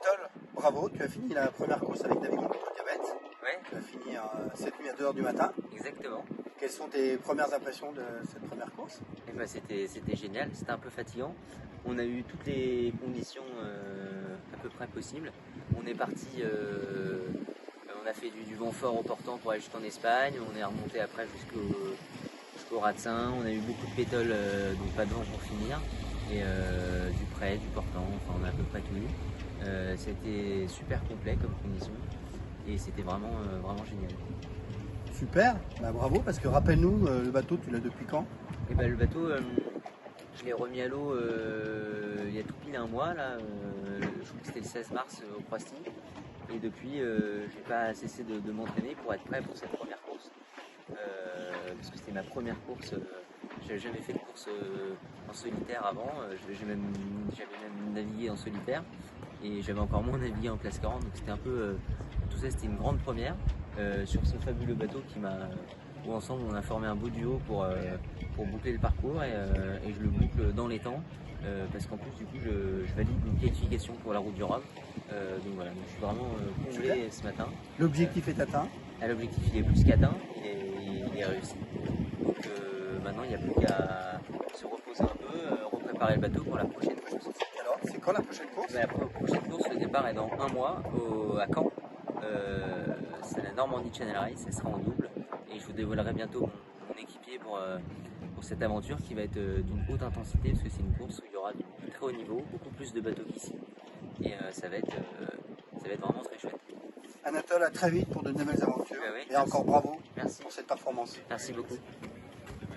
Anatole, bravo, tu as fini la première course avec David contre le diabète. Ouais, Tu as fini cette nuit à 2 h du matin. exactement. Quelles sont tes premières impressions de cette première course? Et ben c'était génial, c'était un peu fatigant. On a eu toutes les conditions à peu près possibles. On est parti, on a fait du vent fort au portant pour aller jusqu'en Espagne. On est remonté après jusqu'au Ratsin. On a eu beaucoup de pétoles, donc pas de vent pour finir. Et du près, du portant, enfin on a à peu près tout eu. C'était super complet comme condition et c'était vraiment génial. Super, bah, bravo, parce que rappelle-nous, le bateau, tu l'as depuis quand? Et ben le bateau, je l'ai remis à l'eau il y a tout pile un mois là. Je crois que c'était le 16 mars au Croissy. Et depuis, j'ai pas cessé de m'entraîner pour être prêt pour cette première course. Parce que c'était ma première course. J'avais jamais fait de course en solitaire avant. J'avais même navigué en solitaire et j'avais encore moins navigué en classe 40. Donc c'était un peu tout ça, c'était une grande première sur ce fabuleux bateau où ensemble on a formé un beau duo pour boucler le parcours et je le boucle dans les temps. Parce qu'en plus du coup je valide une qualification pour la route du Rhum. Donc voilà, donc je suis vraiment comblé ce matin. L'objectif est atteint. L'objectif il est plus qu'atteint, il est réussi. Donc maintenant il n'y a plus qu'à se reposer un peu, repréparer le bateau pour la prochaine course. Alors, c'est quand la prochaine course? La prochaine course, le départ est dans un mois à Caen. C'est la Normandie Channel Race, elle sera en double. Et je vous dévoilerai bientôt mon équipier pour cette aventure qui va être d'une haute intensité parce que c'est une course où il y aura du très haut niveau, beaucoup plus de bateaux qu'ici. Et ça va être vraiment très chouette. Anatole, à très vite pour de nouvelles aventures. Oui, et encore bravo Merci. pour cette performance. Merci beaucoup.